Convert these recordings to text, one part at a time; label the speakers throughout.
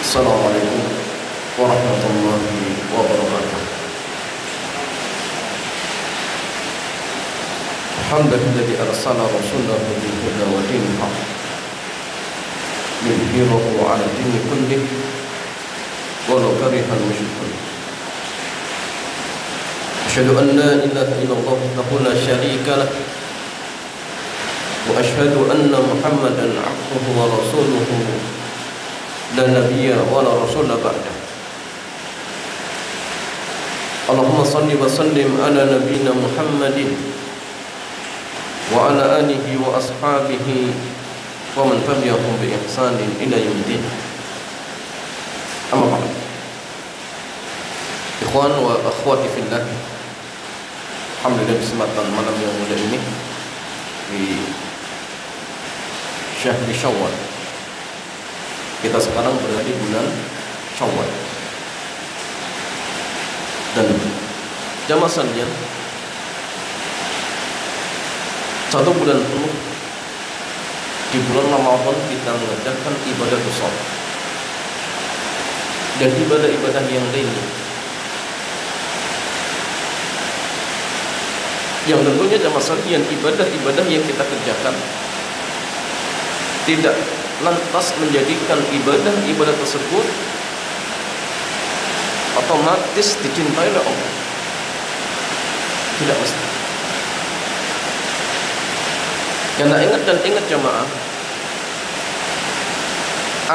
Speaker 1: Assalamualaikum warahmatullahi wabarakatuh. Alhamdulilladzi arsala rasulahu bil huda wa dinil haqq liyudhhirahu 'ala dini kullih walau karihal musyrikun. Asyhadu an la ilaha illallah wahdahu la syarika lah wa asyhadu anna Muhammadan 'abduhu wa rasuluhu la nabiyya wa la rasula ba'dah. Allahumma salli wa sallim ala nabiyyina Muhammadin wa ala alihi wa ashabihi wa man tabi'ahum bi ihsanin ila yaumil amma ba'd. Ikhwan wa akhwati fillah, alhamdulillah kesempatan malam yang mulia ini di Syahr Syawal. Kita sekarang berada di bulan Syawal. Dan jamaah sekalian, satu bulan penuh di bulan Ramadan kita mengerjakan ibadah besar dan ibadah-ibadah yang lainnya, yang tentunya jamaah sekalian, ibadah-ibadah yang kita kerjakan tidak lantas menjadikan ibadah-ibadah tersebut otomatis dicintai oleh Allah. Tidak mesti. Karena ingat jamaah,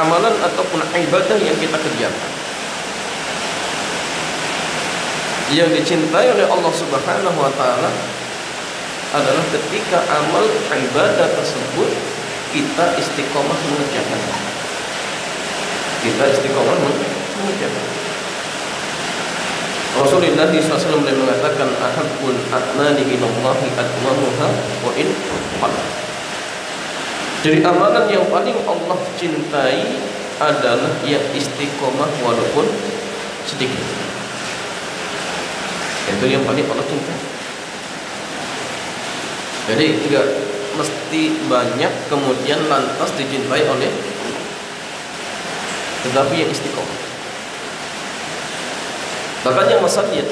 Speaker 1: amalan ataupun ibadah yang kita kerjakan yang dicintai oleh Allah Subhanahu wa taala adalah ketika amal ibadah tersebut kita istiqomah mengerjakan. Kita istiqomah mengerjakan. Rasulullah SAW mengatakan ahabbul a'mali ilallahi atmamuha wa in qalla. Jadi amalan yang paling Allah cintai adalah yang istiqomah walaupun sedikit. Itu yang paling Allah cintai. Jadi tidak mesti banyak kemudian lantas dicintai oleh, tetapi yang istiqomah. Makanya masalahnya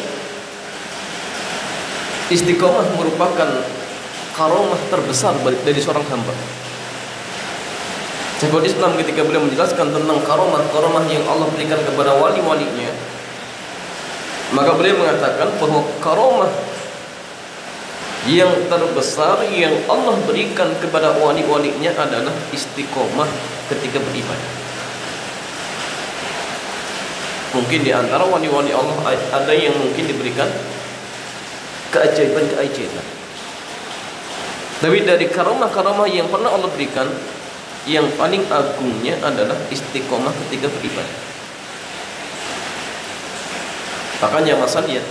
Speaker 1: istiqomah merupakan karomah terbesar dari seorang hamba. Syekhul Islam ketika beliau menjelaskan tentang karomah yang Allah berikan kepada wali-walinya, maka beliau mengatakan bahwa karomah yang terbesar yang Allah berikan kepada wali-walinya adalah istiqomah ketika beribadah. Mungkin di antara wali-wali Allah ada yang mungkin diberikan keajaiban. Tapi dari karomah yang pernah Allah berikan, yang paling agungnya adalah istiqomah ketika beribadah. Makanya masalahnya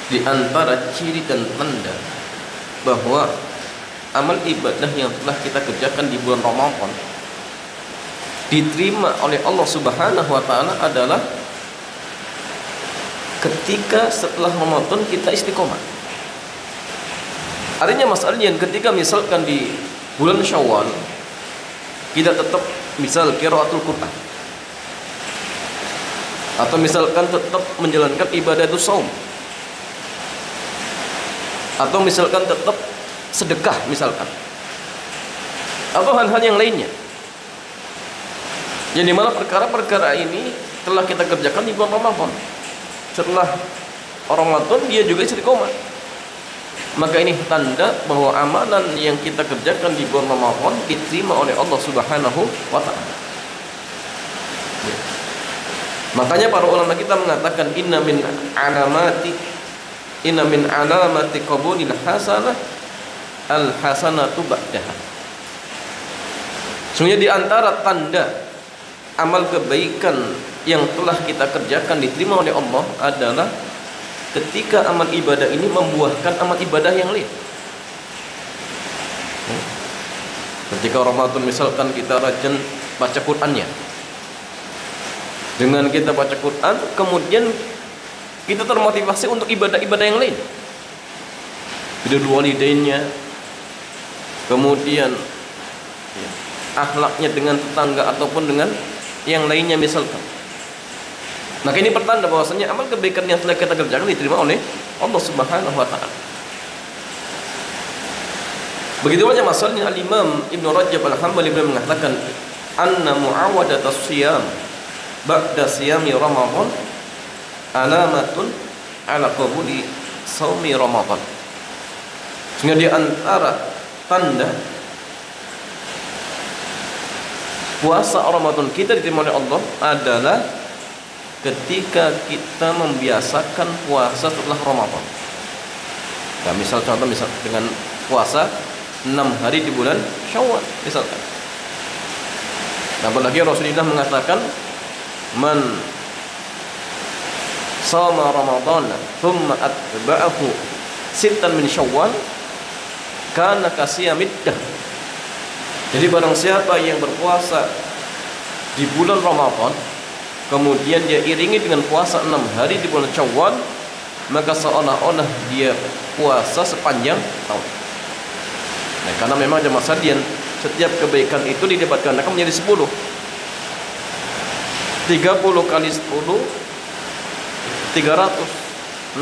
Speaker 1: di antara ciri dan tanda bahwa amal ibadah yang telah kita kerjakan di bulan Ramadan diterima oleh Allah Subhanahu wa taala adalah ketika setelah Ramadan kita istiqomah. Artinya masalahnya ketika misalkan di bulan Syawal kita tetap misal qiraatul Quran, atau misalkan tetap menjalankan ibadah itu saum, atau misalkan tetap sedekah misalkan, atau hal-hal yang lainnya, yang dimana perkara-perkara ini telah kita kerjakan di bulan Ramadan. Setelah Ramadan dia juga istiqomah. Maka ini tanda bahwa amalan yang kita kerjakan di bulan Ramadan diterima oleh Allah Subhanahu wa taala. Makanya para ulama kita mengatakan inna min alamati qabulil hasanah al hasanatu ba'daha. Sesungguhnya di antara tanda amal kebaikan yang telah kita kerjakan diterima oleh Allah adalah ketika amal ibadah ini membuahkan amal ibadah yang lain. Ketika Ramadan misalkan kita rajin baca Qur'annya, dengan kita baca Quran kemudian kita termotivasi untuk ibadah-ibadah yang lain, birrul walidainnya, kemudian akhlaknya dengan tetangga ataupun dengan yang lainnya misalkan. Maka ini pertanda bahwasanya amal kebaikan yang telah kita kerjakan diterima oleh Allah Subhanahu wa taala. Begitu saja masalahnya Al-Imam Ibnu Rajab Al-Hambali beliau mengatakan anna mu'awadatus siyam ba'da siyami Ramadan alamatun ala qabuli shaumi Ramadan. Sehingga di antara tanda puasa Ramadan kita diterima oleh Allah adalah ketika kita membiasakan puasa setelah Ramadan. Nah, misal dengan puasa 6 hari di bulan Syawal misalkan. Nah, apalagi Rasulullah mengatakan man shama Ramadan thumma atba'ahu sittan min Syawal kana kasiyamid dahr. Jadi barang siapa yang berpuasa di bulan Ramadan kemudian dia iringi dengan puasa 6 hari di bulan Syawal, maka seolah-olah dia puasa sepanjang tahun. Nah, karena memang jamaah sekalian, setiap kebaikan itu dilipat gandakan menjadi 10. 30 kali 10 300. 6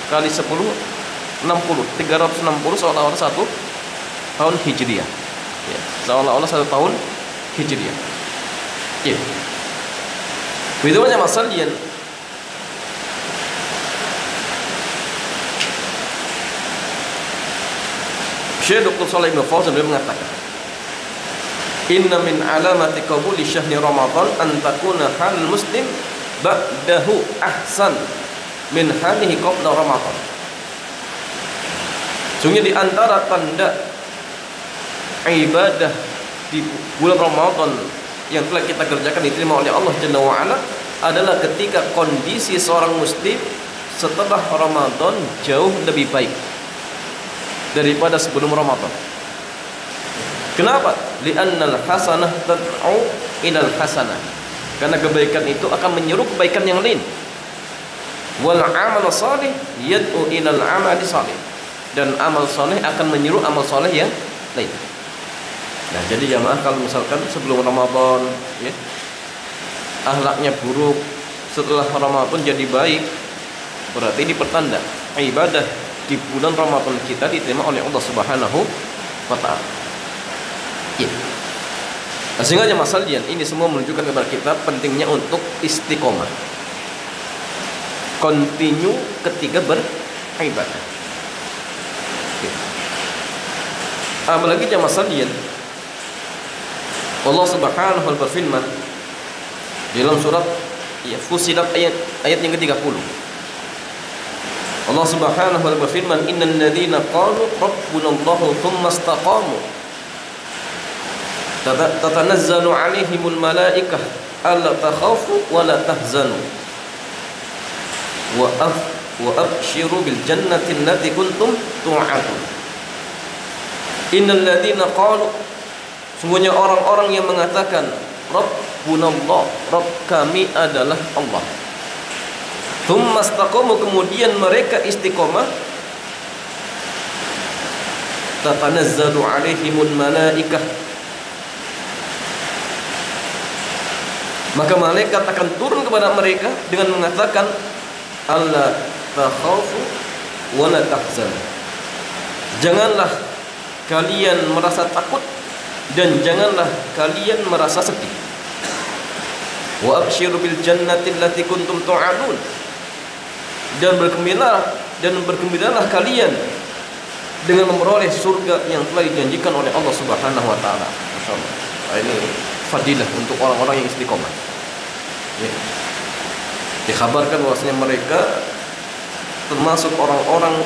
Speaker 1: kali 10 60. 360 seolah-olah 1 tahun Hijriah. Ya, seolah-olah 1 tahun Hijriah. Ya. Begitu banyak masalah yang Syekh Dr. Shalih bin Fauzan beliau mengatakan inna min alamati qabuli syahri Ramadan an takuna hal muslim ba'dahu ahsan min halihi qabla Ramadan. Sungguh di antara tanda ibadah di bulan Ramadan yang telah kita kerjakan diterima oleh Allah Jalla wa Ala adalah ketika kondisi seorang muslim setelah Ramadan jauh lebih baik daripada sebelum Ramadan. Kenapa? Li'annal hasanah tad'u ilal hasanah. Karena kebaikan itu akan menyeru kebaikan yang lain. Wal amal salih yad'u ilal amali salih. Dan amal saleh akan menyeru amal saleh yang lain. Nah, jadi jamaah kalau misalkan sebelum Ramadan ya, akhlaknya buruk, setelah Ramadan jadi baik, berarti ini pertanda ibadah di bulan Ramadan kita diterima oleh Allah Subhanahu wa taala. Ya. Nah, sehingga jamaah sekalian, ini semua menunjukkan kepada kita pentingnya untuk istiqomah. Continue ketika beribadah. Ya. Apalagi jamaah sekalian, Allah Subhanahu wa taala berfirman dalam surat Fussilat ayat yang ke-30. Allah Subhanahu wa taala berfirman, "Innal ladzina qalu rabbunallahu tsumma istaqamu tatanazzalu 'alaihimul malaikah alla takhafu wa la tahzanu wa abshiru bil jannati allati kuntum tu'adun." Innal ladzina qalu, sungguhnya orang-orang yang mengatakan Rabbunallah, Rabb kami adalah Allah. Tsumma istaqamu, kemudian mereka istiqomah. Tatanazzalu 'alaihimul malaikah, maka malaikat akan turun kepada mereka dengan mengatakan alla takhafu wa la tahzanu. Janganlah kalian merasa takut dan janganlah kalian merasa sedih. Wa abshiru bil jannati allati kuntum tu'adun, dan bergembiralah kalian dengan memperoleh surga yang telah dijanjikan oleh Allah Subhanahu wa taala. Masyaallah. Ini fadilah untuk orang-orang yang istiqomah. Ya. Dikhabarkan bahwasanya mereka termasuk orang-orang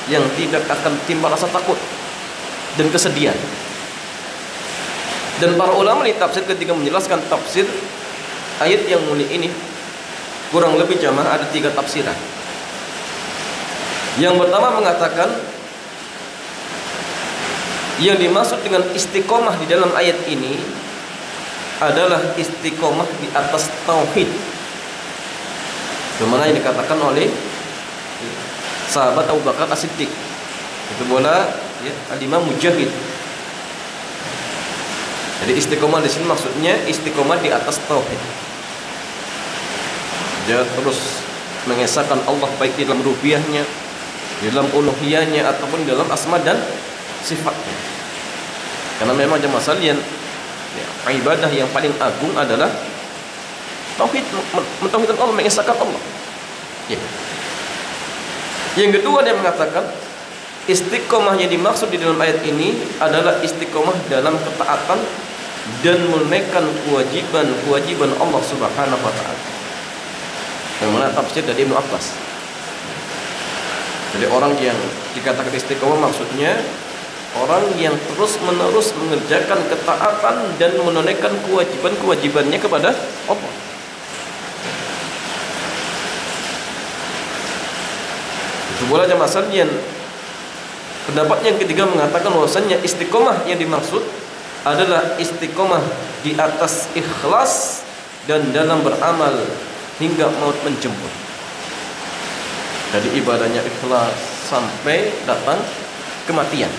Speaker 1: yang tidak akan timbul rasa takut dan kesedihan. Dan para ulama di tafsir ketika menjelaskan tafsir ayat yang mulia ini, kurang lebih jamaah ada 3 tafsiran. Yang pertama mengatakan yang dimaksud dengan istiqomah di dalam ayat ini adalah istiqomah di atas tauhid. Bagaimana yang dikatakan oleh sahabat Abu Bakar As-Siddiq. Itu bola ya, Al-Imam Mujahid. Jadi istiqomah di sini maksudnya istiqomah di atas tauhid. Dia terus mengesahkan Allah baik di dalam rububiyahnya, di dalam uluhiyahnya ataupun di dalam asma dan sifatnya. Karena memang jemaah sekalian, ibadah yang paling agung adalah tauhid, mentauhidkan Allah, mengesahkan Allah. Ya. Yang kedua dia mengatakan istiqomah yang dimaksud di dalam ayat ini adalah istiqomah dalam ketaatan dan menunaikan kewajiban Allah Subhanahu wa taala. Yang mana tafsir dari Ibnu Abbas. Jadi orang yang dikatakan istiqomah maksudnya orang yang terus-menerus mengerjakan ketaatan dan menunaikan kewajibannya kepada Allah. Itu boleh jemaah sekalian. Pendapat yang ketiga mengatakan bahwasanya istiqomah yang dimaksud adalah istiqomah di atas ikhlas dan dalam beramal hingga maut menjemput. Jadi ibadahnya ikhlas sampai datang kematian.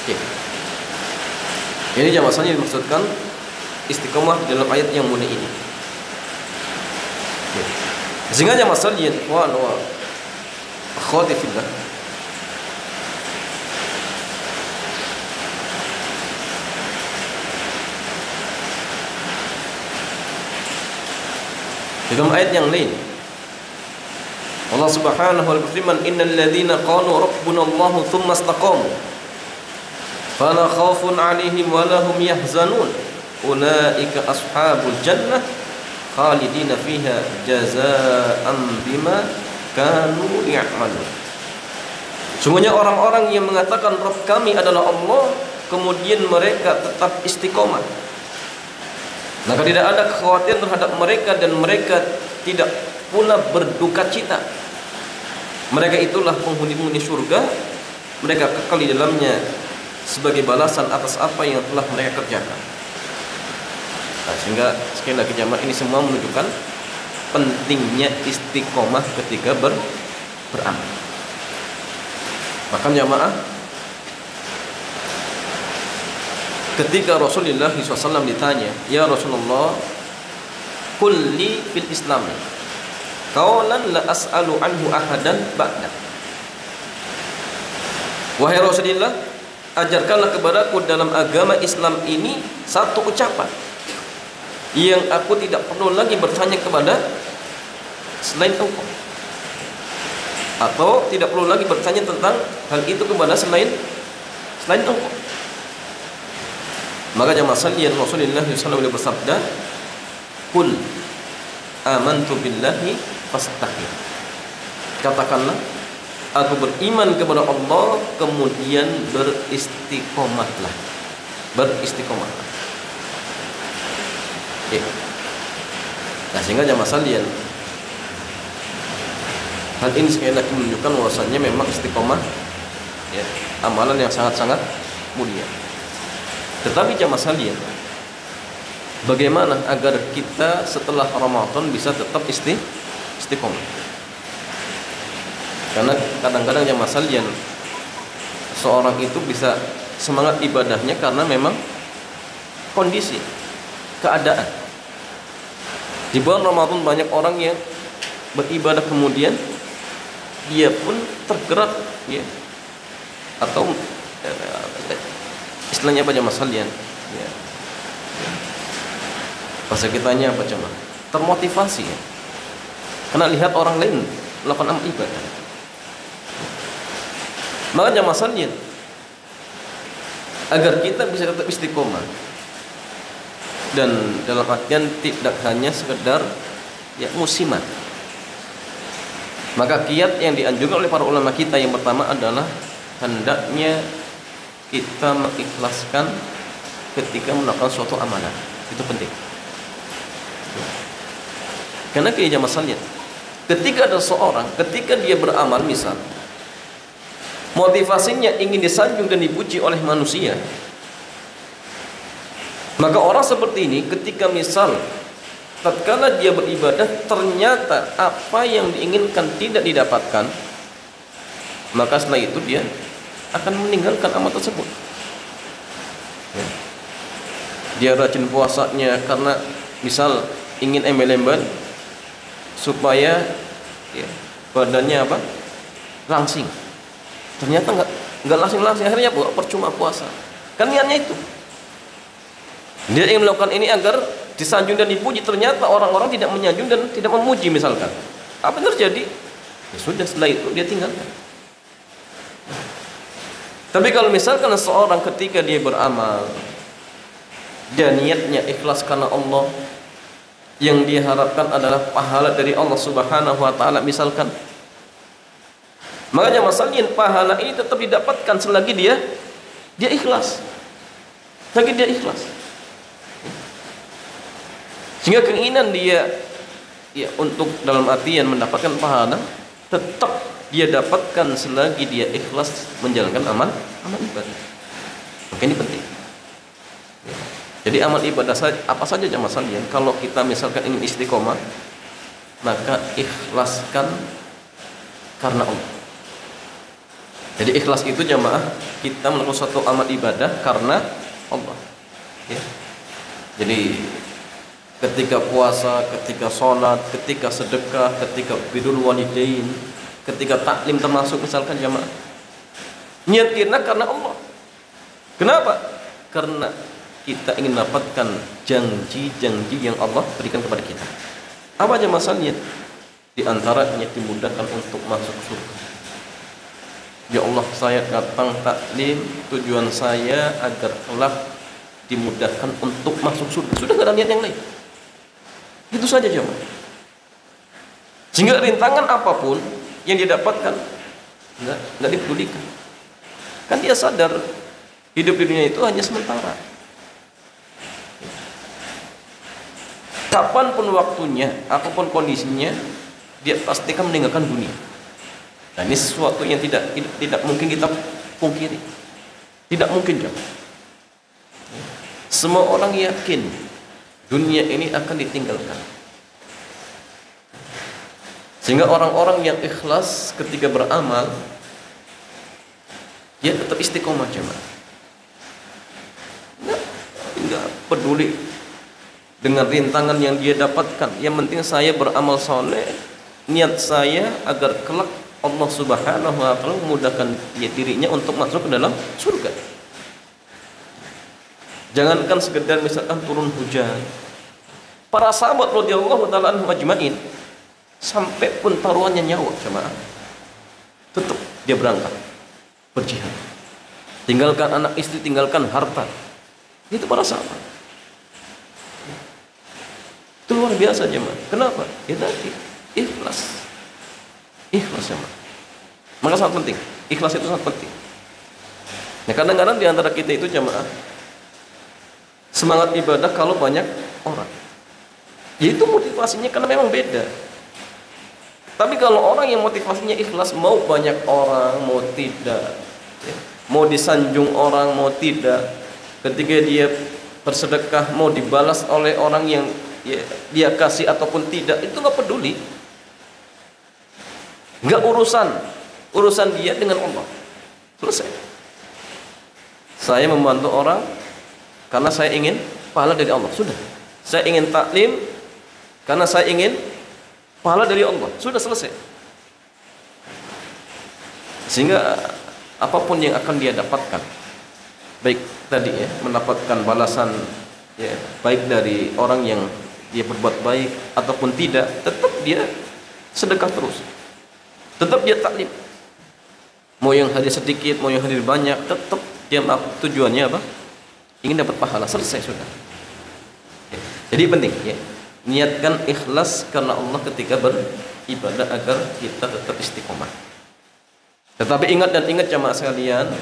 Speaker 1: Oke. Ini jemaah sekalian dimaksudkan istiqomah di dalam ayat yang mulia ini. Oke. Sehingga jemaah sekalian, wa akhwati fillah, dalam ayat yang lain Allah Subhanahu wa ta'ala berfirman, innal ladzina qalu rabbuna Allah tsumma istaqamu fala khaufun 'alaihim wa lahum yahzanun ulaika ashabul jannah khalidina fiha jazaa'an bima kanu ya'malun. Sungguhnya orang-orang yang mengatakan Rabb kami adalah Allah, kemudian mereka tetap istiqomah, maka tidak ada kekhawatiran terhadap mereka dan mereka tidak pula berduka cita. Mereka itulah penghuni-penghuni surga, mereka kekal di dalamnya sebagai balasan atas apa yang telah mereka kerjakan. Nah, sehingga sekali lagi jamaah, ini semua menunjukkan pentingnya istiqomah ketika beramal. Bahkan jamaah, ketika Rasulullah SAW ditanya, ya Rasulullah, kulli fil Islam qawlan la as'alu anhu ahadan ba'da. Wahai Rasulullah, ajarkanlah kepadaku dalam agama Islam ini satu ucapan yang aku tidak perlu lagi bertanya kepada selain engkau, atau tidak perlu lagi bertanya tentang hal itu kepada selain engkau. Maka jamaah sekalian, Rasulullah SAW bersabda, "Qul amantu billahi fastaqim." Katakanlah, aku beriman kepada Allah, kemudian beristiqomahlah. Beristiqomahlah. Oke. Nah, sehingga jamaah sekalian, hal ini sekali lagi menunjukkan bahwasannya memang istiqomah, ya, amalan yang sangat-sangat mulia. Tetapi jamaah sekalian, bagaimana agar kita setelah Ramadan bisa tetap istiqomah? Karena kadang-kadang jamaah sekalian, seorang itu bisa semangat ibadahnya karena memang kondisi, keadaan. Di bulan Ramadan banyak orang yang beribadah kemudian dia pun tergerak, ya, atau istilahnya apa jemaah sekalian, ya, bahasa kitanya apa jemaah, termotivasi, ya, karena lihat orang lain melakukan amal ibadah. Maka jemaah sekalian, agar kita bisa tetap istiqomah, dan dalam artian tidak hanya sekedar, ya, musiman, maka kiat yang dianjurkan oleh para ulama kita yang pertama adalah hendaknya kita mengikhlaskan ketika melakukan suatu amalan. Itu penting. Karena kayak jamaah sekalian, ketika ada seorang, ketika dia beramal, misal motivasinya ingin disanjung dan dipuji oleh manusia, maka orang seperti ini ketika misal tatkala dia beribadah ternyata apa yang diinginkan tidak didapatkan, maka setelah itu dia akan meninggalkan amal tersebut, ya. dia rajin puasanya karena misal ingin embel-embel supaya ya, badannya apa? Langsing. Ternyata nggak langsing-langsing, akhirnya percuma puasa. Kan niatnya itu. Dia ingin melakukan ini agar disanjung dan dipuji, ternyata orang-orang tidak menyanjung dan tidak memuji misalkan. Apa yang terjadi? Ya sudah, setelah itu dia tinggalkan. Tapi kalau misalkan seorang ketika dia beramal dan niatnya ikhlas karena Allah, yang dia harapkan adalah pahala dari Allah Subhanahu wa taala misalkan, makanya masalahnya pahala ini tetap didapatkan selagi dia ikhlas. Selagi dia ikhlas. Sehingga keinginan dia ya untuk dalam artian mendapatkan pahala tetap dia dapatkan selagi dia ikhlas menjalankan amal ibadah. Maka ini penting. Ya. Jadi amal ibadah apa saja jamaah sekalian, kalau kita misalkan ingin istiqomah, maka ikhlaskan karena Allah. Jadi ikhlas itu jamaah, kita melakukan suatu amal ibadah karena Allah. Ya. Jadi ketika puasa, ketika sholat, ketika sedekah, ketika birrul walidain, ketika taklim termasuk misalkan jamaah, niat kita karena Allah. Kenapa? Karena kita ingin mendapatkan janji-janji yang Allah berikan kepada kita. Apa aja masalahnya? Di antaranya dimudahkan untuk masuk surga. Ya Allah, saya datang taklim, tujuan saya agar kelak dimudahkan untuk masuk surga. Sudah nggak ada niat yang lain. Itu saja jemaah. Sehingga rintangan apapun yang dia dapatkan nggak dipedulikan. Kan dia sadar hidup di dunia itu hanya sementara. Kapanpun waktunya, apapun kondisinya, dia pasti akan meninggalkan dunia. Dan ini sesuatu yang tidak mungkin kita pungkiri. Tidak mungkin jemaah. Semua orang yakin dunia ini akan ditinggalkan. Sehingga orang-orang yang ikhlas ketika beramal, dia tetap istiqomah jemaah. Enggak peduli dengan rintangan yang dia dapatkan. Yang penting saya beramal soleh, niat saya agar kelak Allah Subhanahu wa taala memudahkan dirinya untuk masuk ke dalam surga. Jangankan sekedar misalkan turun hujan. Para sahabat radhiyallahu taala anhum ajmain, sampai pun taruhannya nyawa jemaah, tetap dia berangkat berjihad. Tinggalkan anak istri, tinggalkan harta. Itu para sahabat. Itu luar biasa jemaah. Kenapa? Ya tadi ikhlas. Ikhlas jemaah. Maka sangat penting. Ikhlas itu sangat penting. Nah, kadang-kadang di antara kita itu jemaah semangat ibadah kalau banyak orang. Yaitu motivasinya karena memang beda. Tapi kalau orang yang motivasinya ikhlas, mau banyak orang, mau tidak, ya, mau disanjung orang, mau tidak, ketika dia bersedekah mau dibalas oleh orang yang ya, dia kasih ataupun tidak, itu nggak peduli. Nggak urusan dia dengan Allah. Selesai. Saya membantu orang karena saya ingin pahala dari Allah. Sudah. Saya ingin taklim karena saya ingin pahala dari Allah. Sudah selesai. Sehingga apapun yang akan dia dapatkan, baik tadi ya, mendapatkan balasan ya, baik dari orang yang dia berbuat baik ataupun tidak, tetap dia sedekah terus. Tetap dia taklim. Mau yang hadir sedikit, mau yang hadir banyak, tetap dia tujuannya apa? Ingin dapat pahala. Selesai sudah. Ya. Jadi penting ya, niatkan ikhlas karena Allah ketika beribadah agar kita tetap istiqomah. Tetapi ingat jamaah sekalian,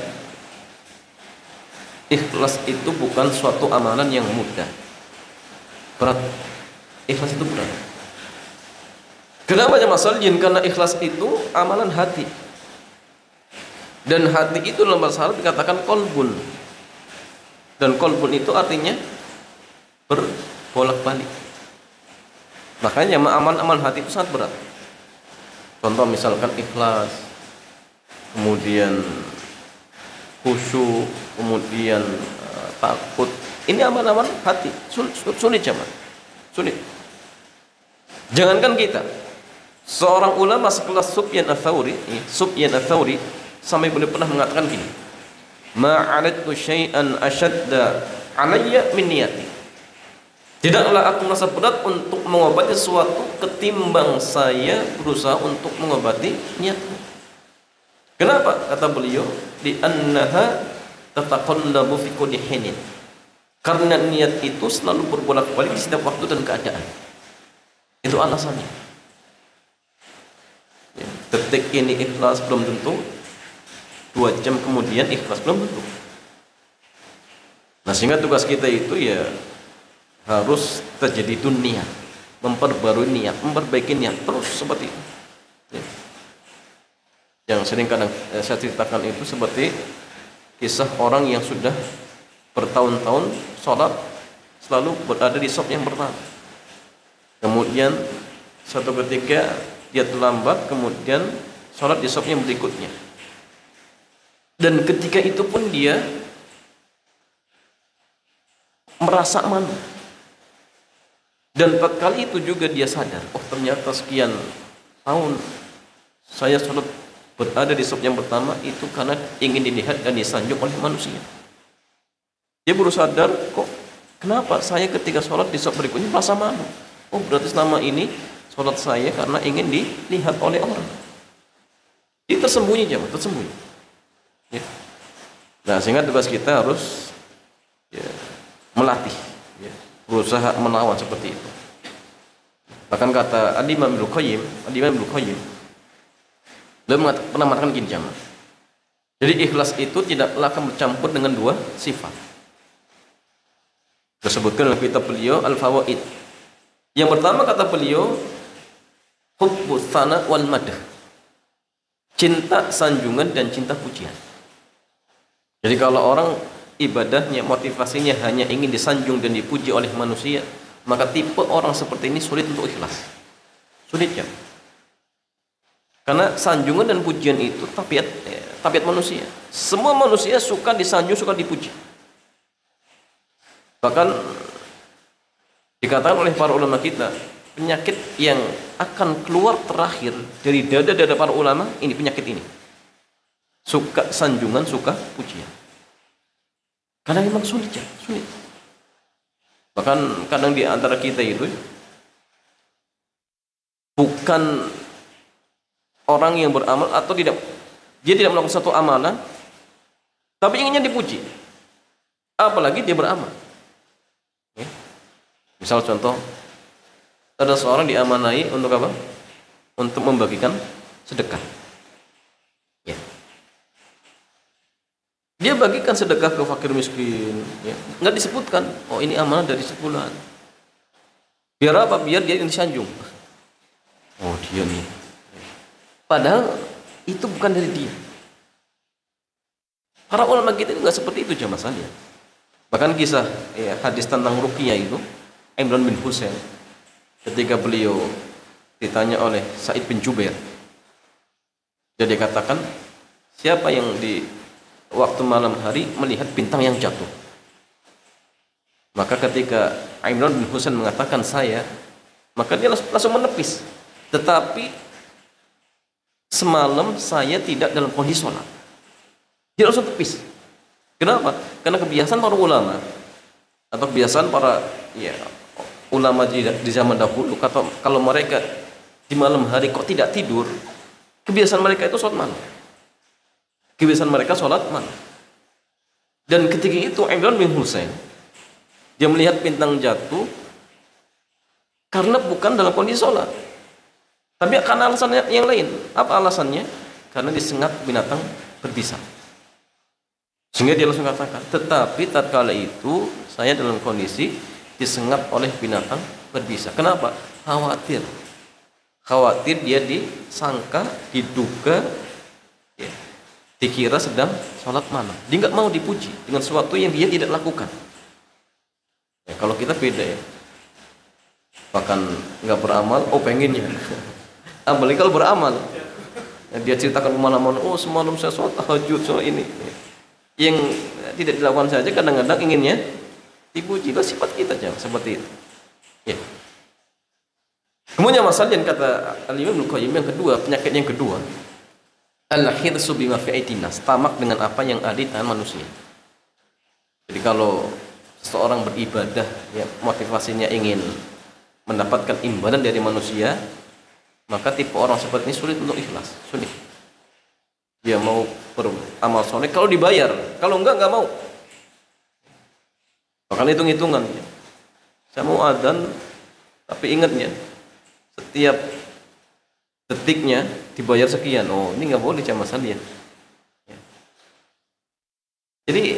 Speaker 1: ikhlas itu bukan suatu amalan yang mudah. Berat. Ikhlas itu berat. Kenapa jamaah sekalian? Karena ikhlas itu amalan hati. Dan hati itu dalam bahasa Arab dikatakan kolbun. Dan kolbun itu artinya berbolak-balik. Makanya amal-amal hati itu sangat berat. Contoh misalkan ikhlas, kemudian khusyuk, kemudian takut, Ini amal-amal hati, sulit zaman, sulit. Jangankan kita, seorang ulama sekelas Sufyan Ats-Tsauri sampai boleh pernah mengatakan gini, ma'aladtu syai'an asyadda alayya min niyati. Tidaklah aku merasa berat untuk mengobati sesuatu ketimbang saya berusaha untuk mengobati niatku. Kenapa? Kata beliau, di annaha tataqallabu fi kulli hinin. Karena niat itu selalu berbolak-balik di setiap waktu dan keadaan. Itu alasannya. Ya, detik ini ikhlas belum tentu, 2 jam kemudian ikhlas belum tentu. Nah, sehingga tugas kita itu ya harus terjadi dunia, memperbarui niat, memperbaiki niat terus seperti itu. Ya. Yang sering kadang saya ceritakan itu seperti kisah orang yang sudah bertahun-tahun sholat selalu berada di shaf yang pertama. Kemudian suatu ketika dia terlambat, kemudian sholat di shaf yang berikutnya. Dan ketika itu pun dia merasa malu. Dan tatkala itu juga dia sadar, oh ternyata sekian tahun saya sholat berada di shaf yang pertama itu karena ingin dilihat dan disanjung oleh manusia. Dia baru sadar, kok kenapa saya ketika sholat di shaf berikutnya merasa malu. Oh berarti selama ini sholat saya karena ingin dilihat oleh orang. Dia tersembunyi jemaah, tersembunyi. Ya. Nah, sehingga tugas kita harus ya, melatih, ya, berusaha menawan seperti itu. Bahkan kata Al-Imam Ibnu Qayyim, beliau pernah mengatakan gini jemaah. Jadi ikhlas itu tidaklah akan bercampur dengan 2 sifat. Disebutkan dalam kitab beliau Al-Fawaid. Yang pertama kata beliau, hubbus tsana wal madah. Cinta sanjungan dan cinta pujian. Jadi kalau orang ibadahnya, motivasinya hanya ingin disanjung dan dipuji oleh manusia, maka tipe orang seperti ini sulit untuk ikhlas. Sulit ya. Karena sanjungan dan pujian itu tabiat manusia. Semua manusia suka disanjung, suka dipuji. Bahkan dikatakan oleh para ulama kita, penyakit yang akan keluar terakhir dari dada-dada para ulama ini, penyakit ini. Suka sanjungan, suka pujian. Karena memang sulit ya, sulit. Bahkan kadang di antara kita itu bukan orang yang beramal atau dia tidak melakukan satu amalan, tapi inginnya dipuji. Apalagi dia beramal. Ya. Misal contoh, ada seorang diamanai untuk apa? Untuk membagikan sedekah. Ya. Dia bagikan sedekah ke fakir miskin. Ya. Nggak disebutkan, oh ini amanah dari sebulan. Biar apa? Biar dia disanjung. Oh dia nih. Padahal itu bukan dari dia. Para ulama kita itu nggak seperti itu jamaah sekalian. Bahkan kisah ya, hadis tentang ruqyah itu, Imran bin Husain ketika beliau ditanya oleh Sa'id bin Jubair, jadi katakan, siapa yang di waktu malam hari melihat bintang yang jatuh? Maka ketika Imran bin Husain mengatakan saya, maka dia langsung menepis. Tetapi semalam saya tidak dalam kondisi sholat. Dia langsung tepis. Kenapa? Karena kebiasaan para ulama atau kebiasaan para ya, ulama di zaman dahulu, kalau mereka di malam hari kok tidak tidur, kebiasaan mereka itu sholat malam. Kebiasaan mereka sholat malam. Dan ketika itu Imran bin Husain dia melihat bintang jatuh karena bukan dalam kondisi sholat, tapi karena alasan yang lain. Apa alasannya? Karena disengat binatang berbisa. Sehingga dia langsung katakan, tetapi tatkala itu saya dalam kondisi disengat oleh binatang berbisa. Kenapa? Khawatir dia disangka, diduga, ya, dikira sedang sholat malam. Dia nggak mau dipuji dengan sesuatu yang dia tidak lakukan. Ya, kalau kita beda ya, bahkan nggak beramal, oh pengennya. Apalagi kalau beramal, ya, dia ceritakan kemana-mana, oh semalam saya sholat tahajud, sholat ini. Yang tidak dilakukan saja kadang-kadang inginnya Dipujilah sifat kita jangan seperti itu. Ya. Kemudian masalah yang kata Al-Imam Ibnu Qayyim yang kedua, penyakit yang kedua, al-hirsu bima fi aidinas, tamak dengan apa yang ada di tangan manusia. Jadi kalau seseorang beribadah, ya, motivasinya ingin mendapatkan imbalan dari manusia, maka tipe orang seperti ini sulit untuk ikhlas, sulit. Dia mau beramal soleh kalau dibayar, kalau enggak mau. Bahkan hitung-hitungan, saya mau adzan, tapi ingatnya setiap detiknya dibayar sekian. Oh, ini nggak boleh sama sekali ya. Jadi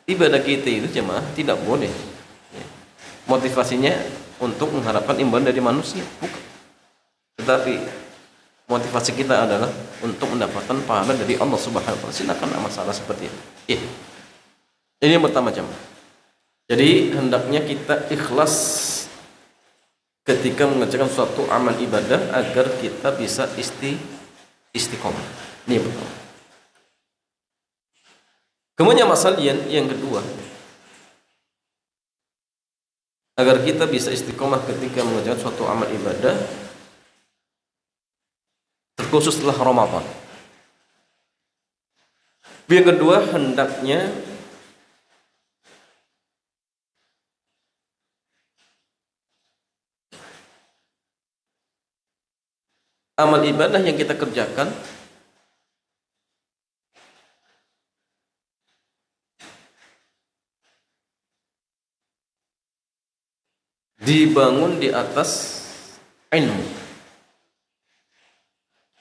Speaker 1: ibadah kita itu jemaah tidak boleh motivasinya untuk mengharapkan imbalan dari manusia, bukan. Tetapi motivasi kita adalah untuk mendapatkan pahala dari Allah Subhanahu wa taala. Silakan, masalah seperti itu. Ini yang pertama jemaah. Jadi hendaknya kita ikhlas ketika mengerjakan suatu amal ibadah agar kita bisa istiqomah. Ini yang pertama. Kemudian masalah yang kedua, agar kita bisa istiqomah ketika mengerjakan suatu amal ibadah, terkhusus setelah Ramadan. Yang kedua, hendaknya amal ibadah yang kita kerjakan dibangun di atas ilmu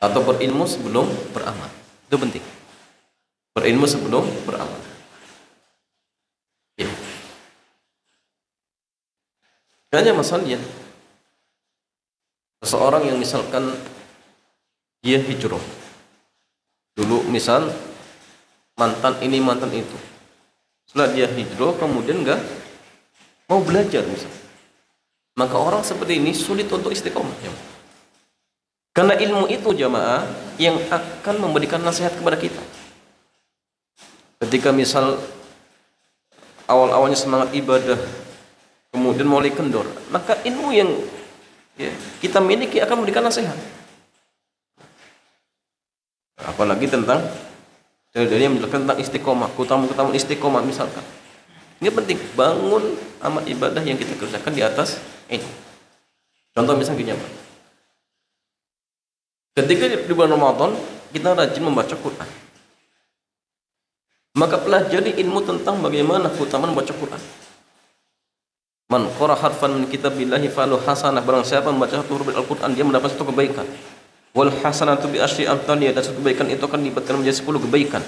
Speaker 1: atau berilmu sebelum beramal. Itu penting. Berilmu sebelum beramal. Ya. Hanya masalahnya seseorang yang misalkan dia hijrah dulu, misal mantan ini mantan itu, setelah dia hijrah kemudian enggak mau belajar misal, maka orang seperti ini sulit untuk istiqomah ya. Karena ilmu itu jamaah yang akan memberikan nasihat kepada kita. Ketika misal awal-awalnya semangat ibadah kemudian mulai kendor, maka ilmu yang kita miliki akan memberikan nasihat. Apalagi tentang dari yang menjelaskan tentang istiqomah, keutamaan istiqomah misalkan. Ini penting, bangun amal ibadah yang kita kerjakan di atas ini. Contoh misalnya gini apa? Ketika di bulan Ramadan kita rajin membaca Quran, maka pelajari ilmu tentang bagaimana keutamaan membaca Quran. Man qara harfan min kitabillahi falahu hasanah, barang siapa membaca satu huruf Al-Quran dia mendapat satu kebaikan. Wal hasanatu bi asyri amthaliha, dan satu kebaikan itu akan dilibatkan menjadi 10 kebaikan.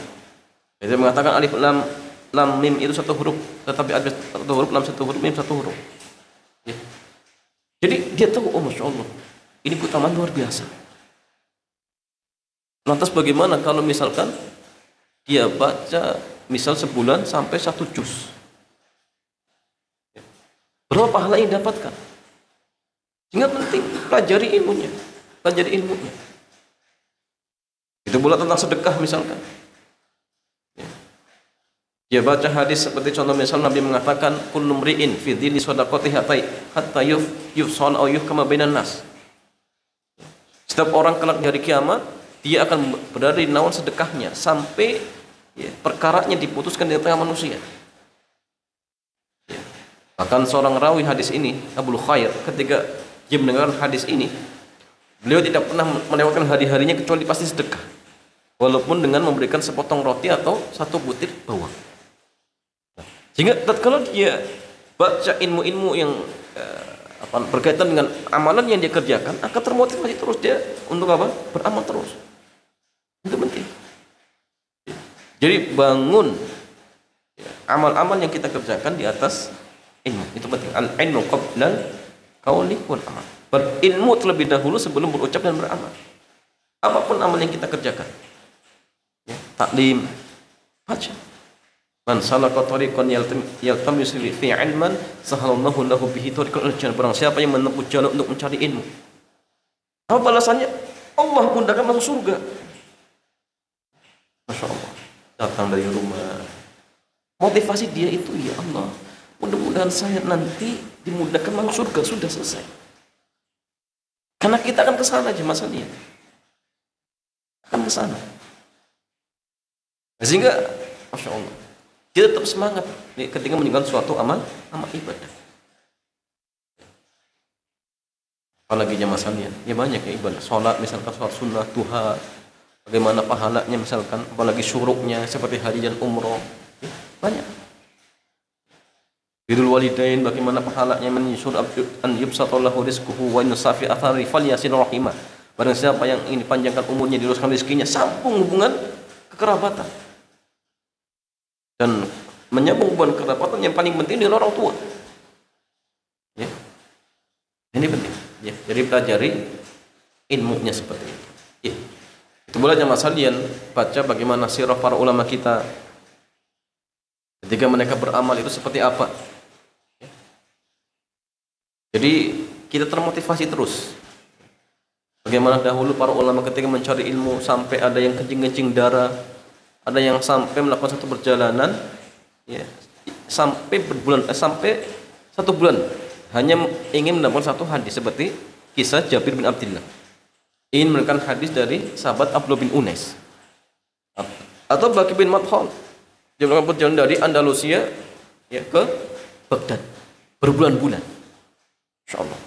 Speaker 1: Jadi mengatakan alif lam mim itu satu huruf, tetapi ada satu huruf lam satu huruf mim satu huruf. Ya. Jadi dia tahu, oh masya Allah, ini keutamaan luar biasa. Lantas bagaimana kalau misalkan dia baca misal sebulan sampai 1 juz? Berapa pahala yang didapatkan? Sehingga penting pelajari ilmunya, pelajari ilmunya. Itu pula tentang sedekah misalkan. Dia baca hadis seperti contoh misal Nabi mengatakan kullu mri'in fi dhilli shadaqatihi hatta yufsal aw yuhkama bainan nas. Setiap orang kelak di hari kiamat dia akan berada di naungan sedekahnya sampai perkaranya diputuskan di tengah manusia. Bahkan seorang rawi hadis ini, Abul Khair, ketika dia mendengarkan hadis ini, beliau tidak pernah melewatkan hari-harinya kecuali pasti sedekah, walaupun dengan memberikan sepotong roti atau satu butir bawang. Sehingga kalau dia baca ilmu-ilmu yang berkaitan dengan amalan yang dia kerjakan, akan termotivasi terus dia untuk apa? Beramal terus. Itu penting. Jadi bangun amal-amal yang kita kerjakan di atas ilmu. Itu penting. Al-ilmu qablal qauli wal amal. Berilmu terlebih dahulu sebelum berucap dan beramal. Apapun amal yang kita kerjakan. Ya, taklim, baca. Man salaka tariqan yaltamisu fi ilman sahalallahu lahu bihi tariqal jannah. Barang siapa yang menempuh jalan untuk mencari ilmu, apa balasannya? Allah mudahkan masuk surga. Masya Allah. Datang dari rumah, motivasi dia itu, ya Allah, mudah-mudahan saya nanti dimudahkan masuk surga, sudah selesai. Karena kita akan ke sana aja masalahnya. Akan ke sana. Sehingga Masya Allah, kita tetap semangat ketika menjalankan suatu amal ibadah. Apalagi masalahnya, ya banyak ya ibadah. Sholat misalkan, sholat sunnah, duha, bagaimana pahalanya misalkan, apalagi syuruknya seperti haji dan umroh, ya, banyak. Birrul walidain, bagaimana pahalanya, menyusul an yubsatallahu rizquhu wa yusafi athari falyasil rahimah. Barang siapa yang ingin dipanjangkan umurnya, diluruskan rezekinya, sambung hubungan kekerabatan. Dan menyambung hubungan kekerabatan yang paling penting dengan orang tua. Ya. Ini penting. Ya, jadi pelajari ilmunya seperti itu. Ya. Itu boleh jamaah sekalian baca bagaimana sirah para ulama kita ketika mereka beramal itu seperti apa. Ya. Jadi kita termotivasi terus. Bagaimana dahulu para ulama ketika mencari ilmu sampai ada yang kencing-kencing darah, ada yang sampai melakukan satu perjalanan, ya, sampai satu bulan hanya ingin mendapatkan satu hadis seperti kisah Jabir bin Abdullah, ingin mendapatkan hadis dari sahabat Abdullah bin Unais, atau Baqi bin Madkhal, dia melakukan perjalanan dari Andalusia ya ke Baghdad berbulan-bulan. Insyaallah.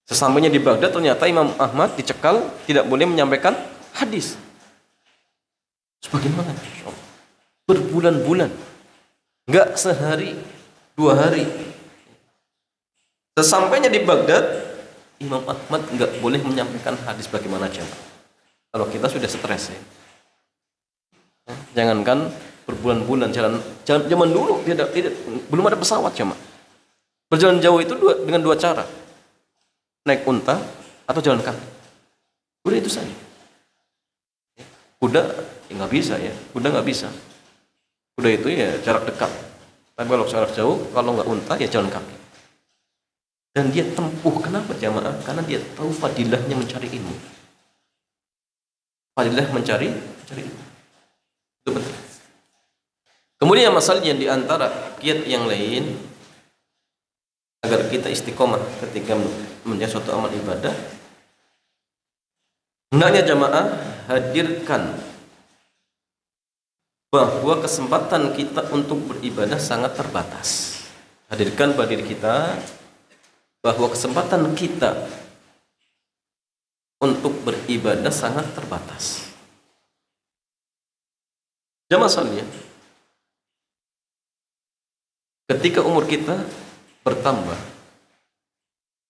Speaker 1: Sesampainya di Baghdad ternyata Imam Ahmad dicekal, tidak boleh menyampaikan hadis. Sebagaimana? Berbulan-bulan, enggak sehari, 2 hari. Sesampainya di Baghdad, Imam Ahmad enggak boleh menyampaikan hadis bagaimana jamaah. Kalau kita sudah stres ya. Jangankan berbulan-bulan jalan zaman dulu tidak belum ada pesawat jamaah. Berjalan jauh itu dengan 2 cara. Naik unta atau jalan kaki. Udah itu saja. Kuda ya nggak bisa ya. Kuda nggak bisa. Kuda itu ya jarak dekat. Tapi kalau jarak jauh, kalau nggak unta ya jalan kaki. Dan dia tempuh, kenapa jamaah? Karena dia tahu fadilahnya mencari ilmu. Fadilah mencari ilmu. Itu betul. Kemudian masalah yang diantara kiat yang lain agar kita istiqomah ketika menjalankan suatu amal ibadah, hendaknya jamaah hadirkan bahwa kesempatan kita untuk beribadah sangat terbatas. Hadirkan pada diri kita bahwa kesempatan kita untuk beribadah sangat terbatas. Jamaah sekalian, ketika umur kita bertambah,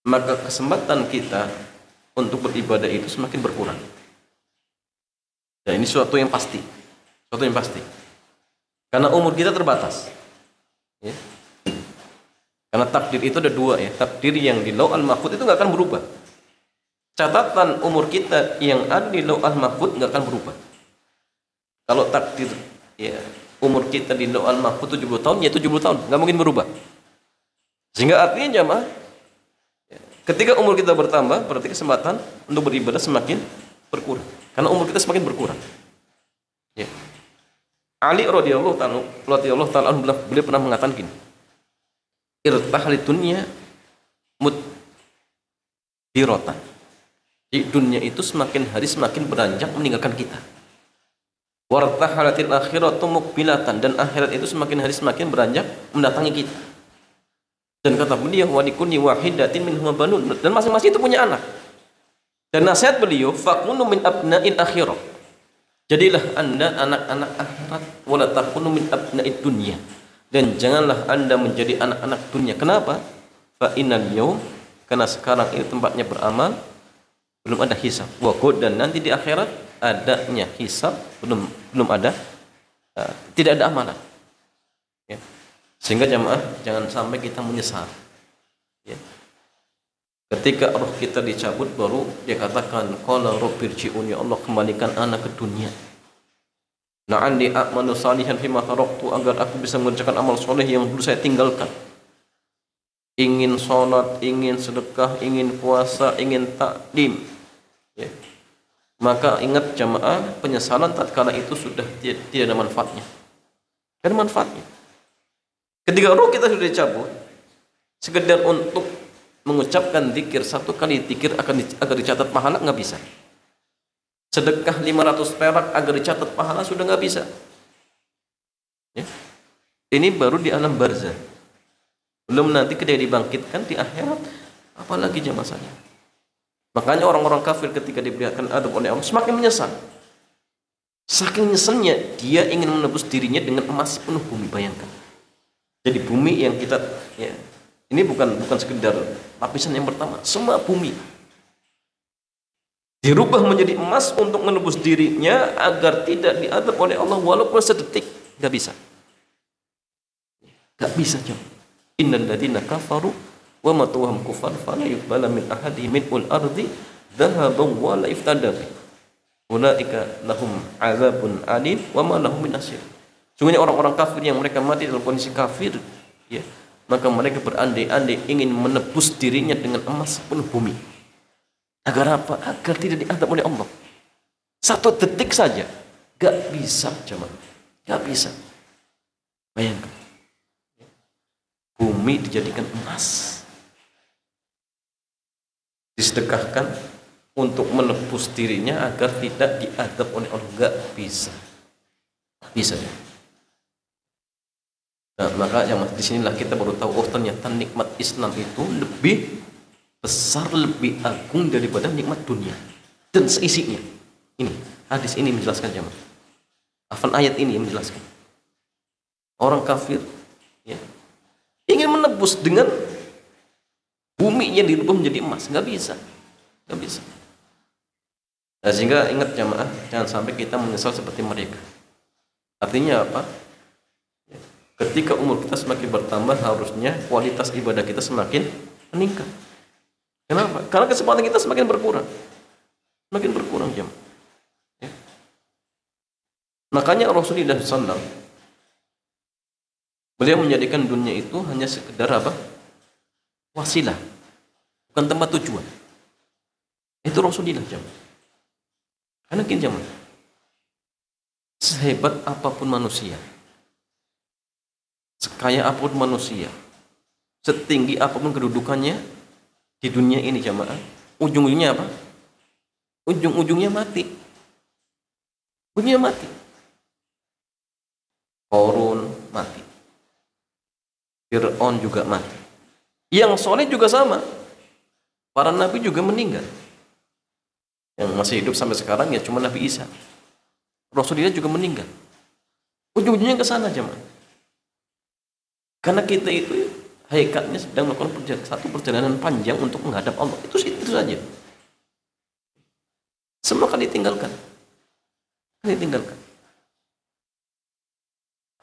Speaker 1: maka kesempatan kita untuk beribadah itu semakin berkurang. Dan ini suatu yang pasti. Karena umur kita terbatas. Ya. Karena takdir itu ada 2 ya. Takdir yang di Lauhul Mahfuz itu nggak akan berubah. Catatan umur kita yang ada di Lauhul Mahfuz nggak akan berubah. Kalau takdir ya umur kita di Lauhul Mahfuz 70 tahun ya 70 tahun, nggak mungkin berubah. Sehingga artinya jamaah, ketika umur kita bertambah, berarti kesempatan untuk beribadah semakin berkurang. Karena umur kita semakin berkurang. Ya. Ali radhiyallahu ta'ala anhu beliau pernah mengatakan gini, irtahalit dunya mudbiratan. Di dunia itu semakin hari semakin beranjak meninggalkan kita. Wartahalatil akhiratu muqbilatan, dan akhirat itu semakin hari semakin beranjak mendatangi kita. Dan kata beliau, wa likulli wahidatin minhum banun, dan masing-masing itu punya anak. Dan nasihat beliau, fakunu min abna'il akhirah. Jadilah Anda anak-anak akhirat, wala takunu min abna'id dunya. Dan janganlah Anda menjadi anak-anak dunia. Kenapa? Fa innal yaum, karena sekarang ini tempatnya beramal, belum ada hisab. Wa qad, dan nanti di akhirat adanya hisab, belum ada, tidak ada amalan. Ya. Sehingga jamaah jangan sampai kita menyesal. Ya. Ketika roh kita dicabut, baru dia katakan, qala rabbirji'un, ya Allah kembalikan anak ke dunia. La'alli a'malu salihan fima taraktu, agar aku bisa mengerjakan amal soleh yang dulu saya tinggalkan. Ingin sholat, ingin sedekah, ingin puasa, ingin taklim. Ya. Maka ingat jamaah, penyesalan tatkala itu sudah tidak ada manfaatnya. Kan manfaatnya. Ketika roh kita sudah dicabut, sekedar untuk mengucapkan zikir, satu kali zikir agar dicatat pahala nggak bisa. Sedekah 500 perak agar dicatat pahala sudah nggak bisa. Ya. Ini baru di alam barzah. Belum nanti ketika dibangkitkan di akhirat, apalagi jamasanya. Makanya orang-orang kafir ketika diberikan adab oleh Allah semakin menyesal. Saking nyeselnya dia ingin menebus dirinya dengan emas penuh bumi, bayangkan. Jadi bumi yang kita, ya, ini bukan sekedar lapisan yang pertama, semua bumi dirubah menjadi emas untuk menebus dirinya agar tidak diadab oleh Allah walaupun sedetik. Gak bisa. Gak bisa, jom. Innal ladzina kafaru wa matuhum kufar fala yuqbala min ahadihim mil'ul ardi dhahaban wa la iftada bi. Ulaika lahum azabun alim wa ma lahum min nasir. Sungguhnya orang-orang kafir yang mereka mati dalam kondisi kafir, ya, maka mereka berandai-andai ingin menebus dirinya dengan emas penuh bumi. Agar apa? Agar tidak diadab oleh Allah. Satu detik saja. Gak bisa, jemaah. Gak bisa. Bayangkan. Bumi dijadikan emas. Disedekahkan untuk menebus dirinya agar tidak diadab oleh Allah. Gak bisa. Gak bisa, ya. Nah, maka jemaah, disinilah kita baru tahu, oh ternyata nikmat Islam itu lebih besar, lebih agung daripada nikmat dunia dan seisinya. Ini hadis ini menjelaskan, jemaah. Hafal ayat ini menjelaskan. Orang kafir, ya, ingin menebus dengan bumi yang dirubah menjadi emas, nggak bisa, nggak bisa. Nah, sehingga ingat, jemaah, jangan sampai kita menyesal seperti mereka. Artinya apa? Ketika umur kita semakin bertambah, harusnya kualitas ibadah kita semakin meningkat. Kenapa? Karena kesempatan kita semakin berkurang. Semakin berkurang, jam. Ya. Makanya Rasulullah SAW, beliau menjadikan dunia itu hanya sekedar apa? Wasilah. Bukan tempat tujuan. Itu Rasulullah, jam. Karena gini, jam. Sehebat apapun manusia, sekaya apapun manusia, setinggi apapun kedudukannya di dunia ini, jamaah, ujung-ujungnya apa? Ujung-ujungnya mati. Ujungnya mati. Korun mati. Fir'aun juga mati. Yang soleh juga sama. Para nabi juga meninggal. Yang masih hidup sampai sekarang ya cuma Nabi Isa. Rasulullah juga meninggal. Ujung-ujungnya ke sana, jamaah. Karena kita itu hakikatnya sedang melakukan satu perjalanan panjang untuk menghadap Allah. Itu saja. Semua akan ditinggalkan. Akan ditinggalkan.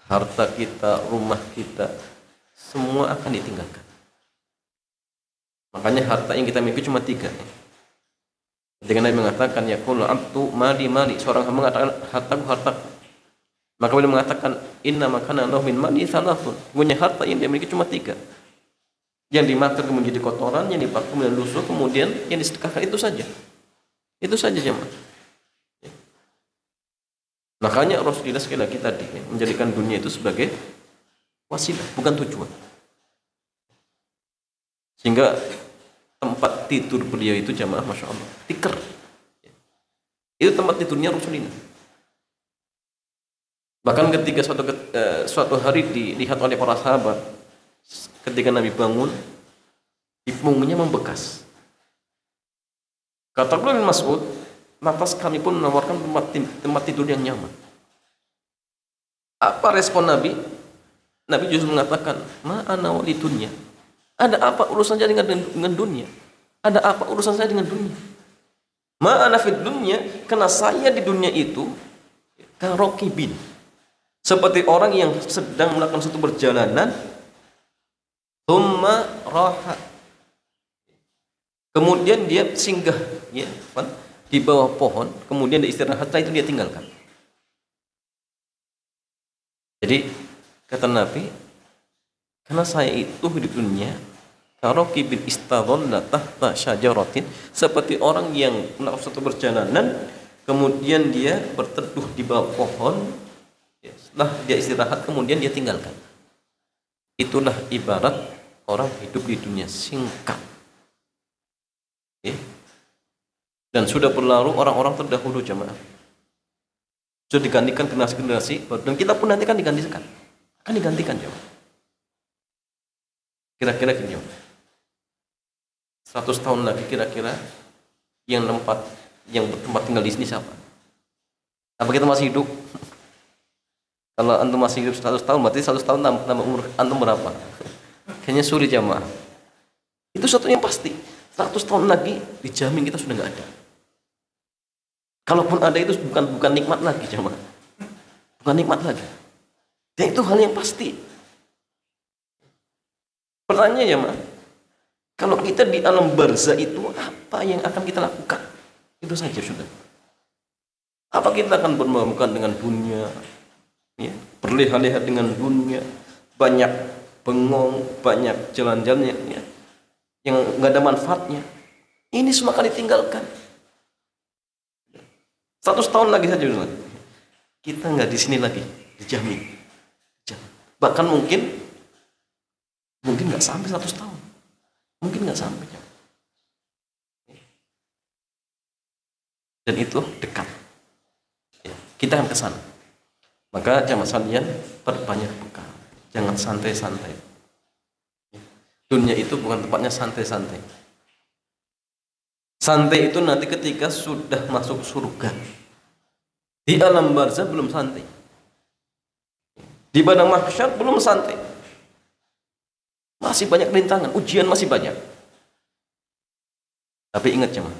Speaker 1: Harta kita, rumah kita, semua akan ditinggalkan. Makanya harta yang kita miliki cuma 3. Ketika Nabi mengatakan, yaqulu abdu mali, seorang hamba mengatakan hartaku. Maka beliau mengatakan, inna makana lahu min mali thalathun. Punya harta yang dia miliki cuma 3. Yang dimakan kemudian jadi kotoran, yang dipakai kemudian lusuh, kemudian yang disedekahkan, itu saja. Itu saja, jemaah. Ya. Makanya Rasulullah sekali lagi tadi, ya, menjadikan dunia itu sebagai wasilah, bukan tujuan. Sehingga tempat tidur beliau itu, jemaah, masya Allah, tikar. Ya. Itu tempat tidurnya Rasulullah. Bahkan ketika suatu hari dilihat oleh para sahabat, ketika Nabi bangun, di punggungnya membekas. Kata Abdullah bin Mas'ud, lantas kami pun menawarkan tempat tidur yang nyaman. Apa respon Nabi? Nabi justru mengatakan, ma'ana wali dunya. Ada apa urusan saya dengan dunia? Ada apa urusan saya dengan dunia? Ma'ana fid dunya, karena saya di dunia itu karokibin. Seperti orang yang sedang melakukan suatu perjalanan, thumma raha, kemudian dia singgah, ya, di bawah pohon, kemudian dia istirahat, setelah itu dia tinggalkan. Jadi kata Nabi, karena saya itu hidup dunia, karokibin istadhalla tahta syajaratin, seperti orang yang melakukan suatu perjalanan, kemudian dia berteduh di bawah pohon, Ya, setelah dia istirahat kemudian dia tinggalkan. Itulah ibarat orang hidup di dunia singkat. Ya. Dan sudah berlalu orang-orang terdahulu jamaah. Sudah digantikan generasi-generasi, dan kita pun nanti kan digantikan. Akan digantikan jamaah. Kira-kira gini jamaah. 100 tahun lagi kira-kira yang bertempat tinggal di sini siapa? Apa kita masih hidup? Kalau antum masih hidup 100 tahun, berarti 100 tahun tambah umur antum berapa? Kayaknya sulit jamaah. Itu satu yang pasti. 100 tahun lagi dijamin kita sudah nggak ada. Kalaupun ada itu bukan nikmat lagi jamaah. Bukan nikmat lagi. Dan itu hal yang pasti. Pertanyaannya jamaah, kalau kita di alam barzah itu apa yang akan kita lakukan? Itu saja sudah. Apa kita akan bermuka dengan dunia, ya, berleha-leha dengan dunia, banyak bengong, banyak jalan-jalan ya, yang nggak ada manfaatnya. Ini semua akan ditinggalkan. 100 tahun lagi saja kita nggak di sini lagi, dijamin. Bahkan mungkin nggak sampai 100 tahun, mungkin nggak sampai. Dan itu dekat. Kita akan ke sana. Maka jamaah sekalian, perbanyak bekal. Jangan santai-santai. Dunia itu bukan tempatnya santai-santai. Santai itu nanti ketika sudah masuk surga. Di alam barzah belum santai. Di padang mahsyar belum santai. Masih banyak rintangan, ujian masih banyak. Tapi ingat jemaah,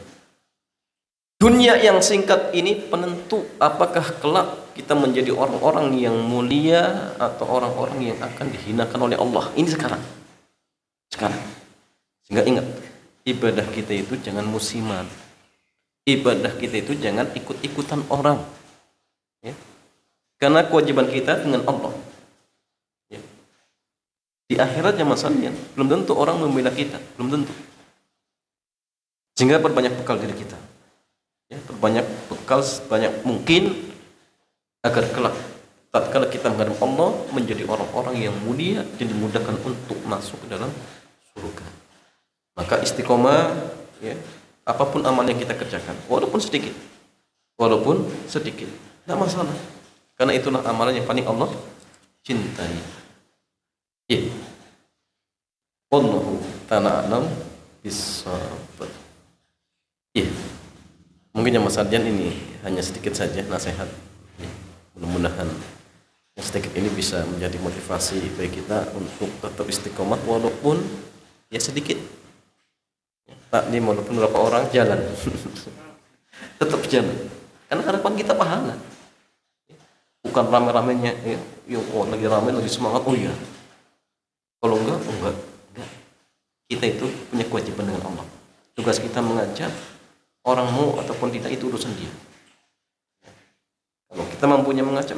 Speaker 1: dunia yang singkat ini penentu apakah kelak kita menjadi orang-orang yang mulia atau orang-orang yang akan dihinakan oleh Allah. Ini sekarang. Sehingga ingat, ibadah kita itu jangan musiman. Ibadah kita itu jangan ikut-ikutan orang. Ya. Karena kewajiban kita dengan Allah. Ya. Di akhirat jamaah sekalian, belum tentu orang membela kita, belum tentu. Sehingga perbanyak bekal diri kita. Ya, perbanyak bekal sebanyak mungkin agar kelak tatkala kita menghadap Allah menjadi orang-orang yang mulia dan dimudahkan untuk masuk ke dalam surga. Maka istiqomah, ya, apapun amal yang kita kerjakan, walaupun sedikit, tidak masalah, karena itulah amalan yang paling Allah cintai. Ya, Wallahu ta'ala a'lam bissawab. Ya, mungkin yang Mas Ardian ini hanya sedikit saja nasihat. Ya, mudah-mudahan yang sedikit ini bisa menjadi motivasi bagi kita untuk tetap istiqomah walaupun ya sedikit. Taklim walaupun berapa orang jalan. Tetap jalan. Karena harapan kita pahala. Bukan rame-ramenya ya, lagi rame lagi semangat, oh iya. Kalau enggak. Kita itu punya kewajiban dengan Allah. Tugas kita mengajak, orang mau ataupun tidak itu urusan dia. Kalau kita mampunya mengajak.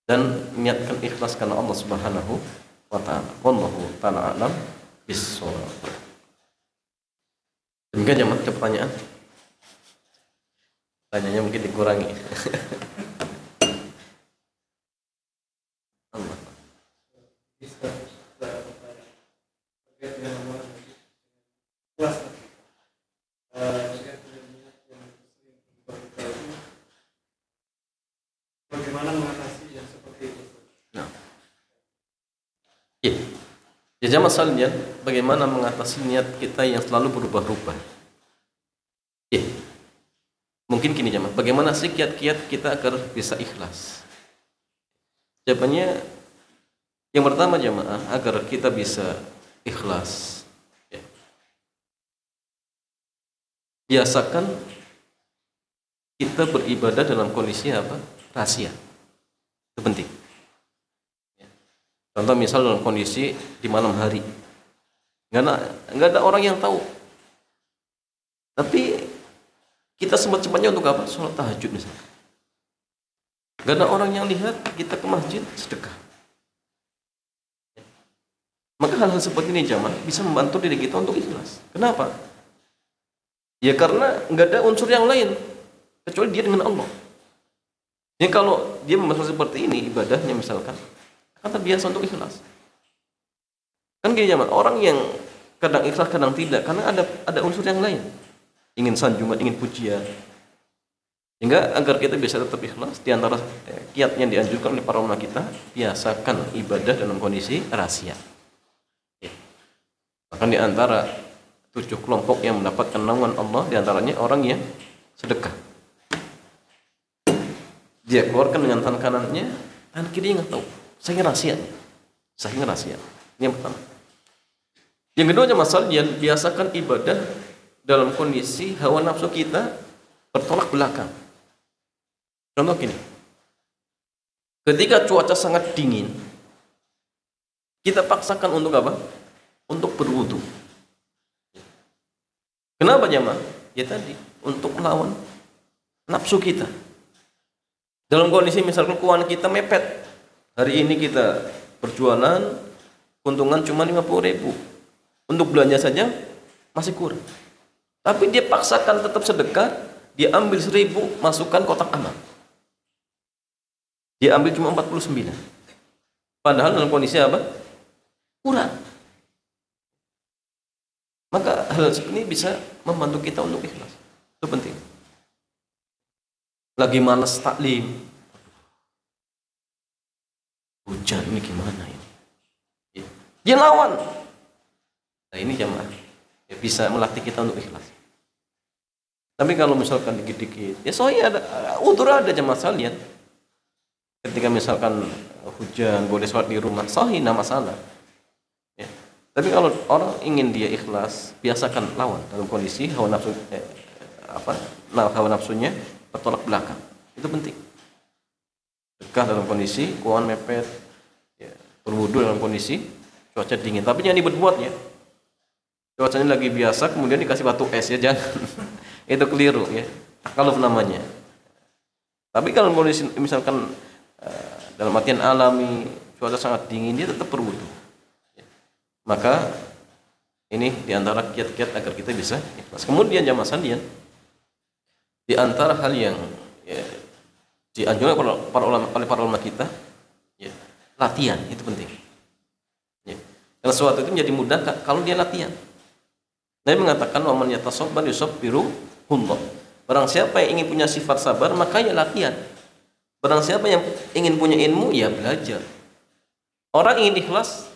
Speaker 1: Dan niatkan ikhlas karena Allah Subhanahu wa ta'ala. Wallahu ta'ala a'lam bissawab. Demikian jemaah, ada pertanyaan? Tanyanya mungkin dikurangi.
Speaker 2: Bagaimana mengatasi yang seperti itu?
Speaker 1: Nah, ya jamaah sekalian, bagaimana mengatasi niat kita yang selalu berubah-ubah? Ya, mungkin gini jamaah, bagaimana sih kiat-kiat kita agar bisa ikhlas? Jawabannya, yang pertama jamaah, agar kita bisa ikhlas, ya, biasakan kita beribadah dalam kondisi apa? Rahasia. Itu penting. Contoh misal dalam kondisi di malam hari, nggak ada orang yang tahu. Tapi kita sempat-sempatnya untuk apa? Sholat tahajud misalnya. Nggak ada orang yang lihat kita ke masjid sedekah. Maka hal-hal seperti ini jamaah bisa membantu diri kita untuk ikhlas. Kenapa? Ya karena nggak ada unsur yang lain kecuali dia dengan Allah. Jadi kalau dia memahami seperti ini ibadahnya misalkan akan terbiasa untuk ikhlas. Kan gini zaman orang yang kadang ikhlas kadang tidak karena ada unsur yang lain. Ingin sanjungan, ingin pujian. Sehingga agar kita bisa tetap ikhlas, di antara kiat yang dianjurkan oleh para ulama kita, biasakan ibadah dalam kondisi rahasia. Ya. Bahkan di antara 7 kelompok yang mendapatkan naungan Allah, di antaranya orang yang sedekah. Dia keluarkan dengan tangan kanannya, tangan kirinya nggak tahu. Saking rahasianya. Saking rahasia. Ini yang pertama. Yang kedua, masalah dia biasakan ibadah dalam kondisi hawa nafsu kita bertolak belakang. Contoh gini, ketika cuaca sangat dingin, kita paksakan untuk apa? Untuk berwudu. Kenapa jemaah? Ya tadi, untuk melawan nafsu kita. Dalam kondisi misalkan keuangan kita mepet, hari ini kita berjualan, keuntungan cuma 50.000, untuk belanja saja masih kurang. Tapi dia paksakan tetap sedekah, dia ambil 1.000, masukkan kotak amal. Dia ambil cuma 49. Padahal dalam kondisi apa? Kurang. Maka hal seperti ini bisa membantu kita untuk ikhlas. Itu penting. Lagi malas taklim. Hujan ini gimana ini? Dia lawan. Nah ini jamaah. Ya, bisa melatih kita untuk ikhlas. Tapi kalau misalkan dikit-dikit, ya soalnya ada udur ada jamaah sekalian. Ketika misalkan hujan boleh sholat di rumah, sahih, tidak masalah. Ya. Tapi kalau orang ingin dia ikhlas, biasakan lawan dalam kondisi hawa nafsu hawa nafsunya bertolak belakang. Itu penting. Dekah dalam kondisi keuangan mepet, ya, berwudu dalam kondisi cuaca dingin. Tapi jangan dibuat ya. Cuacanya lagi biasa, kemudian dikasih batu es ya, jangan. Itu keliru ya. Takaluf namanya. Tapi kalau kondisi misalkan dalam artian alami, cuaca sangat dingin, dia tetap berwudu. Ya. Maka ini diantara kiat-kiat agar kita bisa ikhlas. Kemudian jamaah sekalian, di antara hal yang ya, dianjurkan oleh para ulama kita, ya, latihan itu penting. Ya. Karena sesuatu itu menjadi mudah kalau dia latihan. Nabi mengatakan wa man yatasabbar yusabbiru Allah. Barang siapa yang ingin punya sifat sabar, maka ya latihan. Barang siapa yang ingin punya ilmu, ya belajar. Orang ingin ikhlas,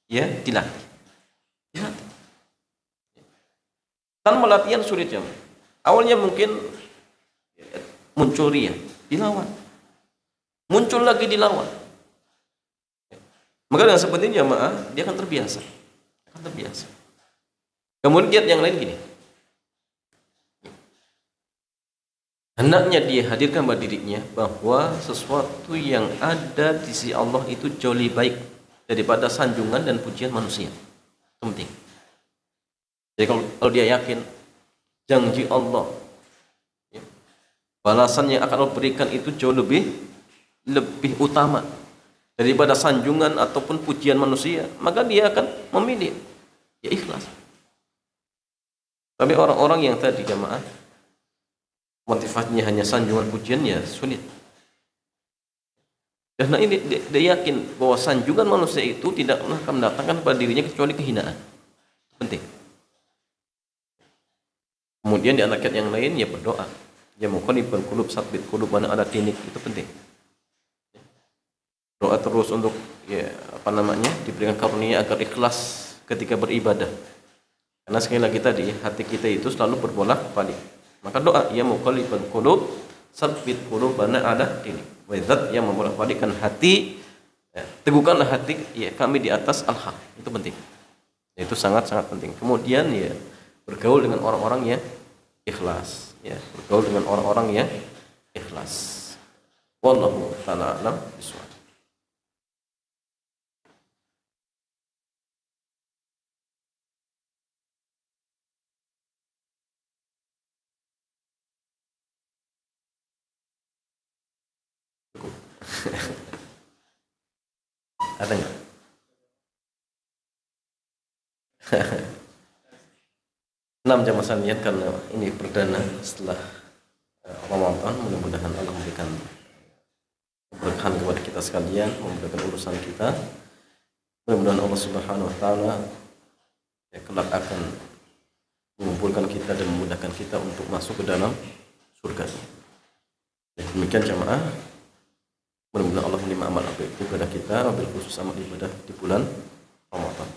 Speaker 1: ya dilatih. Dilatih. Tanpa latihan sulit ya. Awalnya mungkin muncul ria, dilawan. Muncul lagi dilawan. Maka dengan seperti ini jamaah, dia akan terbiasa. Akan terbiasa. Kemudian yang lain gini. Hendaknya dia hadirkan pada dirinya bahwa sesuatu yang ada di sisi Allah itu jauh lebih baik daripada sanjungan dan pujian manusia. Itu penting. Jadi kalau dia yakin janji Allah, ya, balasan yang akan Allah berikan itu jauh lebih utama daripada sanjungan ataupun pujian manusia, maka dia akan memilih ya ikhlas. Tapi orang-orang yang tadi jamaah motivasinya hanya sanjungan pujian, ya sulit. Karena ini dia yakin bahwa sanjungan manusia itu tidak akan mendatangkan pada dirinya kecuali kehinaan. Penting. Kemudian di antara yang lain ya berdoa. Ya muqallibal qulub sabbit qulub mana ada dinik, itu penting. Doa terus untuk ya diberikan karunia agar ikhlas ketika beribadah. Karena sekali lagi tadi hati kita itu selalu berbolak-balik. Maka doa ya muqallibal qulub sabbit qulubana ala dinik. Wa zat yang membolak-balikkan hati, ya, teguhkanlah hati ya kami di atas al-haq. Itu penting. Itu sangat-sangat penting. Kemudian ya bergaul dengan orang-orang yang ikhlas, ya, bergaul dengan orang-orang yang ikhlas. Wallahu ta'ala a'lam bishawab. Ada nggak? Enam jamaah sekalian, karena ini perdana setelah Ramadan, mudah-mudahan Allah memberikan keberkahan kepada kita sekalian, memudahkan urusan kita. Mudah-mudahan Allah Subhanahu wa taala kelak akan mengumpulkan kita dan memudahkan kita untuk masuk ke dalam surga. Demikian jamaah, mudah-mudahan Allah menerima amal ibadah kita, wabil khusus amal ibadah di bulan Ramadan.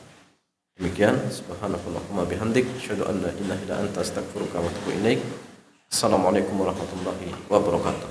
Speaker 1: Demikian, subhanakallahumma bihamdik, asyhadu an la ilaha illa anta, astaghfiruka wa atubu ilaik. Assalamualaikum warahmatullahi wabarakatuh.